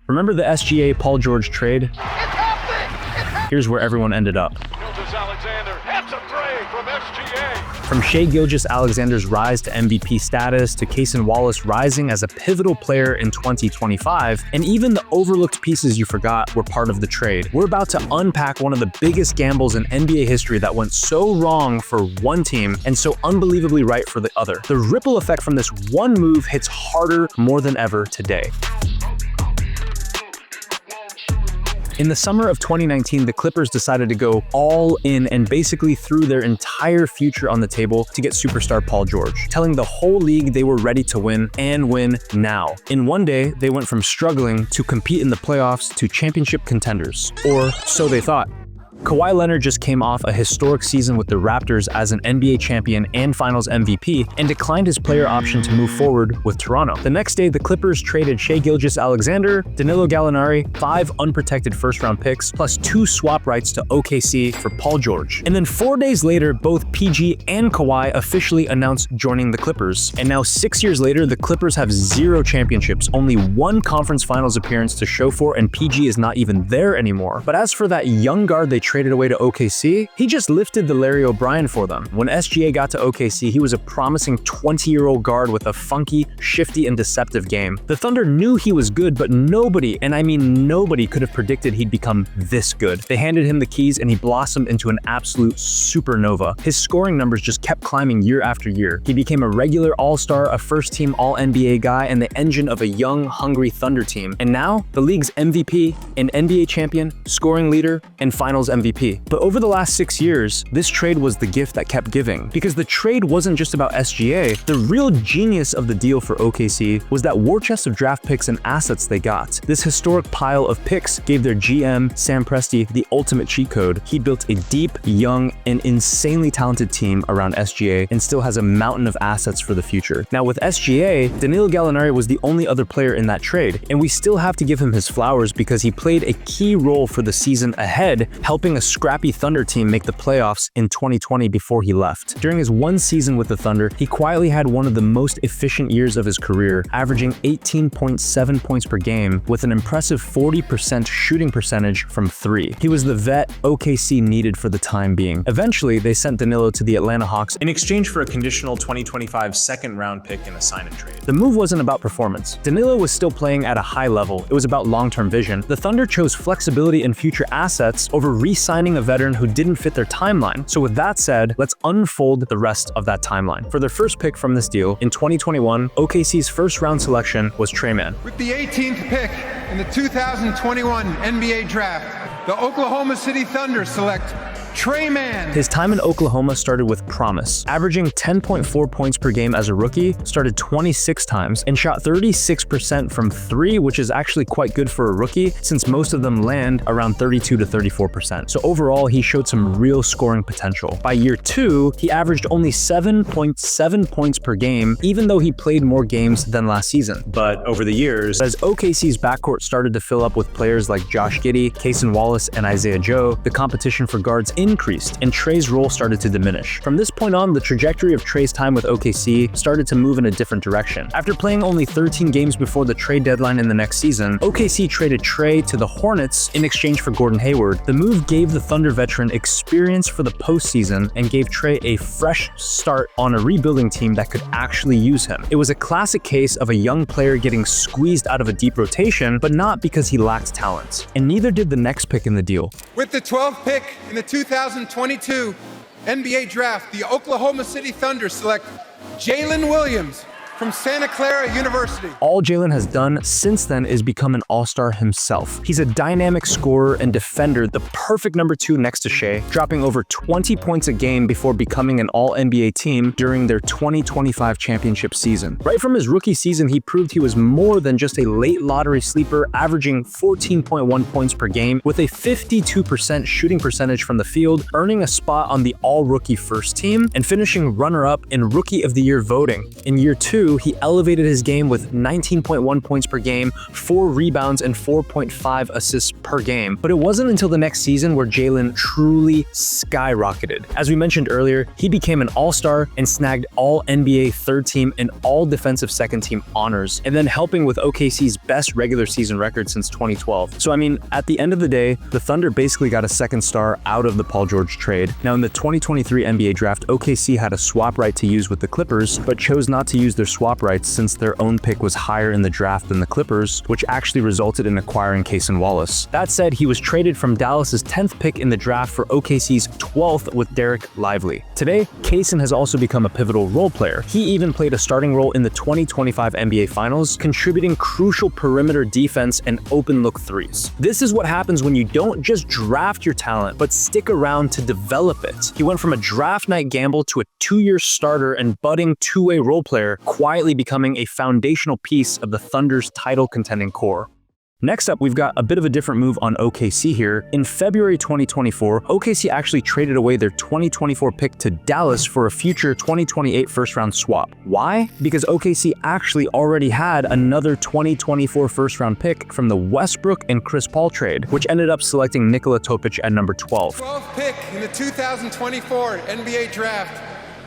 Remember the SGA-Paul George trade? Here's where everyone ended up. Gilgeous-Alexander hits a three from SGA. From Shai Gilgeous-Alexander's rise to MVP status, to Cason Wallace rising as a pivotal player in 2025, and even the overlooked pieces you forgot were part of the trade. We're about to unpack one of the biggest gambles in NBA history that went so wrong for one team and so unbelievably right for the other. The ripple effect from this one move hits harder more than ever today. In the summer of 2019, the Clippers decided to go all in and basically threw their entire future on the table to get superstar Paul George, telling the whole league they were ready to win and win now. In one day, they went from struggling to compete in the playoffs to championship contenders, or so they thought. Kawhi Leonard just came off a historic season with the Raptors as an NBA champion and Finals MVP and declined his player option to move forward with Toronto. The next day, the Clippers traded Shai Gilgeous-Alexander, Danilo Gallinari, 5 unprotected first-round picks, plus 2 swap rights to OKC for Paul George. And then 4 days later, both PG and Kawhi officially announced joining the Clippers. And now 6 years later, the Clippers have 0 championships, only 1 conference finals appearance to show for, and PG is not even there anymore. But as for that young guard they traded away to OKC, he just lifted the Larry O'Brien for them. When SGA got to OKC, he was a promising 20-year-old guard with a funky, shifty, and deceptive game. The Thunder knew he was good, but nobody, and I mean nobody, could have predicted he'd become this good. They handed him the keys and he blossomed into an absolute supernova. His scoring numbers just kept climbing year after year. He became a regular all-star, a first-team All-NBA guy, and the engine of a young, hungry Thunder team. And now, the league's MVP, an NBA champion, scoring leader, and Finals MVP. But over the last 6 years, this trade was the gift that kept giving. Because the trade wasn't just about SGA, the real genius of the deal for OKC was that war chest of draft picks and assets they got. This historic pile of picks gave their GM, Sam Presti, the ultimate cheat code. He built a deep, young, and insanely talented team around SGA and still has a mountain of assets for the future. Now with SGA, Danilo Gallinari was the only other player in that trade, and we still have to give him his flowers because he played a key role for the season ahead, helping a scrappy Thunder team make the playoffs in 2020 before he left. During his one season with the Thunder, he quietly had one of the most efficient years of his career, averaging 18.7 points per game with an impressive 40% shooting percentage from 3. He was the vet OKC needed for the time being. Eventually, they sent Danilo to the Atlanta Hawks in exchange for a conditional 2025 second-round pick in a sign-and-trade. The move wasn't about performance. Danilo was still playing at a high level. It was about long-term vision. The Thunder chose flexibility and future assets over re-signing a veteran who didn't fit their timeline. So with that said, let's unfold the rest of that timeline. For their first pick from this deal, in 2021, OKC's first-round selection was Tre Mann. With the 18th pick in the 2021 NBA Draft, the Oklahoma City Thunder select Tre Mann. His time in Oklahoma started with promise. Averaging 10.4 points per game as a rookie, started 26 times, and shot 36% from 3, which is actually quite good for a rookie since most of them land around 32 to 34%. So overall, he showed some real scoring potential. By year 2, he averaged only 7.7 points per game, even though he played more games than last season. But over the years, as OKC's backcourt started to fill up with players like Josh Giddey, Cason Wallace, and Isaiah Joe, the competition for guards increased, and Tre's role started to diminish. From this point on, the trajectory of Tre's time with OKC started to move in a different direction. After playing only 13 games before the trade deadline in the next season, OKC traded Tre to the Hornets in exchange for Gordon Hayward. The move gave the Thunder veteran experience for the postseason and gave Tre a fresh start on a rebuilding team that could actually use him. It was a classic case of a young player getting squeezed out of a deep rotation, but not because he lacked talent. And neither did the next pick in the deal. With the 12th pick in the 2022 NBA Draft, the Oklahoma City Thunder select Jalen Williams from Santa Clara University. All Jalen has done since then is become an all-star himself. He's a dynamic scorer and defender, the perfect number 2 next to Shai, dropping over 20 points a game before becoming an All-NBA team during their 2025 championship season. Right from his rookie season, he proved he was more than just a late lottery sleeper, averaging 14.1 points per game with a 52% shooting percentage from the field, earning a spot on the All-Rookie First Team, and finishing runner-up in Rookie of the Year voting. In year 2, 2022, he elevated his game with 19.1 points per game, 4 rebounds, and 4.5 assists per game. But it wasn't until the next season where Jalen truly skyrocketed. As we mentioned earlier, he became an all-star and snagged all NBA third team and all defensive second team honors, and then helping with OKC's best regular season record since 2012. So I mean, at the end of the day, the Thunder basically got a second star out of the Paul George trade. Now in the 2023 NBA draft, OKC had a swap right to use with the Clippers, but chose not to use their swap rights since their own pick was higher in the draft than the Clippers, which actually resulted in acquiring Cason Wallace. That said, he was traded from Dallas's 10th pick in the draft for OKC's 12th with Derek Lively. Today, Cason has also become a pivotal role player. He even played a starting role in the 2025 NBA Finals, contributing crucial perimeter defense and open look threes. This is what happens when you don't just draft your talent, but stick around to develop it. He went from a draft night gamble to a 2-year starter and budding two-way role player, quietly becoming a foundational piece of the Thunder's title contending core. Next up, we've got a bit of a different move on OKC here. In February 2024, OKC actually traded away their 2024 pick to Dallas for a future 2028 first-round swap. Why? Because OKC actually already had another 2024 first-round pick from the Westbrook and Chris Paul trade, which ended up selecting Nikola Topic at number 12. 12th pick in the 2024 NBA Draft.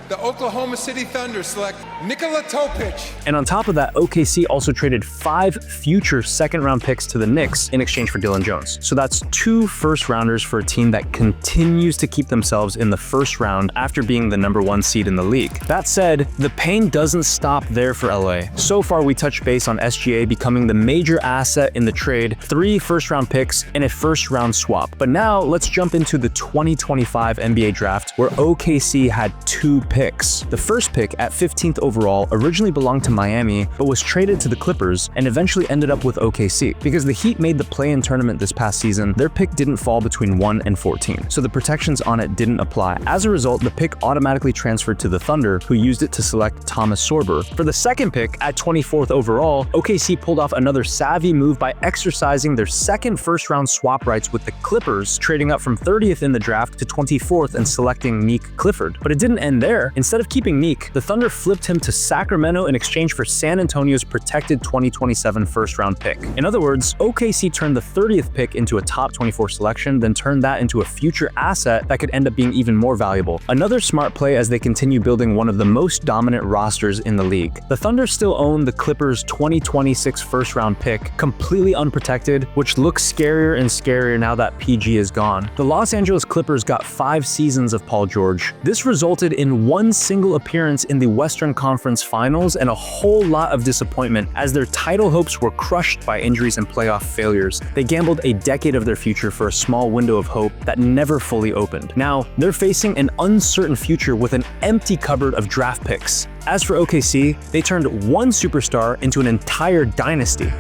The Oklahoma City Thunder select Nikola Topic. And on top of that, OKC also traded 5 future second-round picks to the Knicks in exchange for Dillon Jones. So that's 2 first-rounders for a team that continues to keep themselves in the first round after being the number 1 seed in the league. That said, the pain doesn't stop there for LA. So far, we touched base on SGA becoming the major asset in the trade, 3 first-round picks, and a first-round swap. But now, let's jump into the 2025 NBA Draft, where OKC had 2 picks. The first pick at 15th overall originally belonged to Miami, but was traded to the Clippers and eventually ended up with OKC. Because the Heat made the play-in tournament this past season, their pick didn't fall between 1 and 14, so the protections on it didn't apply. As a result, the pick automatically transferred to the Thunder, who used it to select Thomas Sorber. For the second pick at 24th overall, OKC pulled off another savvy move by exercising their second first-round swap rights with the Clippers, trading up from 30th in the draft to 24th and selecting Nick Clifford. But it didn't end there. Instead of keeping Nick, the Thunder flipped him to Sacramento in exchange for San Antonio's protected 2027 first-round pick. In other words, OKC turned the 30th pick into a top 24 selection, then turned that into a future asset that could end up being even more valuable. Another smart play as they continue building one of the most dominant rosters in the league. The Thunder still own the Clippers' 2026 first-round pick, completely unprotected, which looks scarier and scarier now that PG is gone. The Los Angeles Clippers got 5 seasons of Paul George. This resulted in 1 single appearance in the Western Conference Finals and a whole lot of disappointment as their title hopes were crushed by injuries and playoff failures. They gambled a decade of their future for a small window of hope that never fully opened. Now, they're facing an uncertain future with an empty cupboard of draft picks. As for OKC, they turned 1 superstar into an entire dynasty.